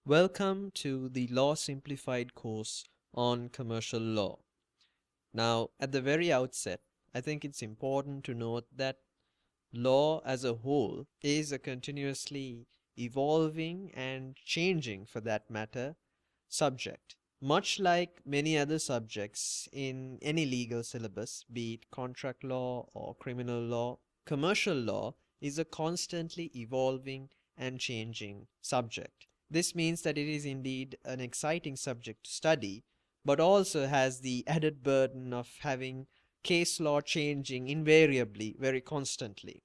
Welcome to the Law Simplified course on commercial law. Now, at the very outset, I think it's important to note that law as a whole is a continuously evolving and changing, for that matter, subject. Much like many other subjects in any legal syllabus, be it contract law or criminal law, commercial law is a constantly evolving and changing subject. This means that it is indeed an exciting subject to study, but also has the added burden of having case law changing invariably, very constantly.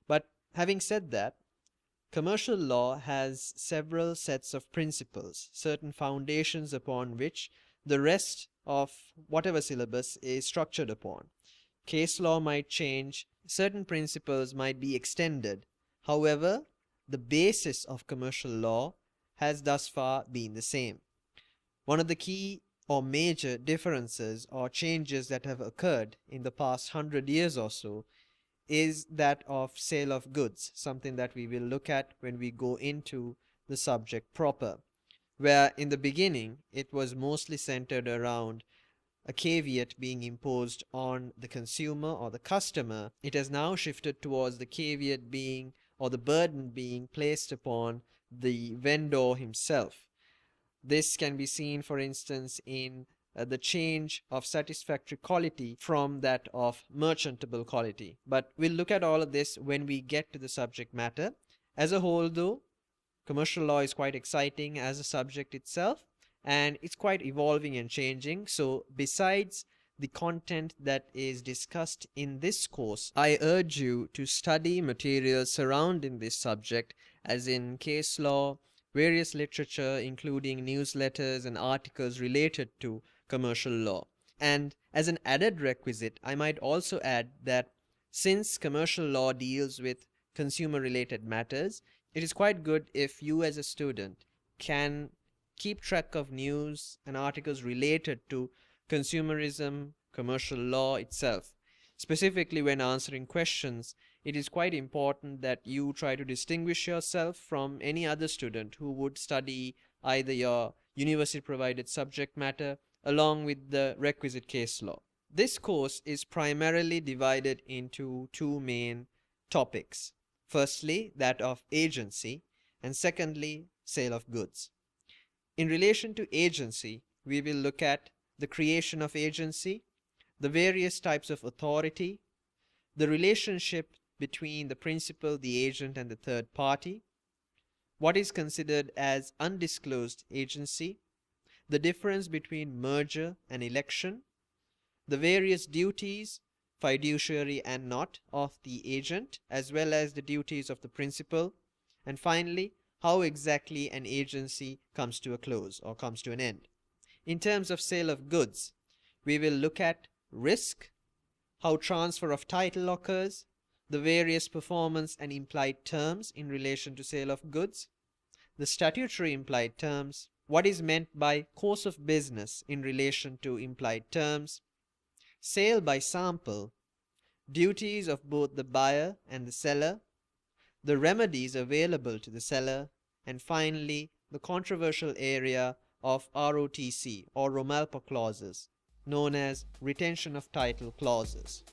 But having said that, commercial law has several sets of principles, certain foundations upon which the rest of whatever syllabus is structured upon. Case law might change, certain principles might be extended. However, the basis of commercial law has thus far been the same. One of the key or major differences or changes that have occurred in the past 100 years or so is that of sale of goods, something that we will look at when we go into the subject proper, where in the beginning it was mostly centered around a caveat being imposed on the consumer or the customer. It has now shifted towards the caveat being, or the burden being placed upon the vendor himself. This can be seen, for instance, in the change of satisfactory quality from that of merchantable quality. But we'll look at all of this when we get to the subject matter. As a whole, though, commercial law is quite exciting as a subject itself, and it's quite evolving and changing. So besides the content that is discussed in this course, I urge you to study materials surrounding this subject, as in case law, various literature, including newsletters and articles related to commercial law. And as an added requisite, I might also add that since commercial law deals with consumer related matters, it is quite good if you as a student can keep track of news and articles related to consumerism, commercial law itself. Specifically, when answering questions, it is quite important that you try to distinguish yourself from any other student who would study either your university provided subject matter along with the requisite case law. This course is primarily divided into two main topics. Firstly, that of agency, and secondly, sale of goods. In relation to agency, we will look at the creation of agency, the various types of authority, the relationship between the principal, the agent, and the third party, what is considered as undisclosed agency, the difference between merger and election, the various duties, fiduciary and not, of the agent, as well as the duties of the principal, and finally, how exactly an agency comes to a close or comes to an end. In terms of sale of goods, we will look at risk, how transfer of title occurs, the various performance and implied terms in relation to sale of goods, the statutory implied terms, what is meant by course of business in relation to implied terms, sale by sample, duties of both the buyer and the seller, the remedies available to the seller, and finally, the controversial area of ROTC or Romalpa clauses, known as retention of title clauses.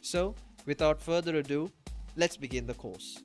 So, without further ado, let's begin the course.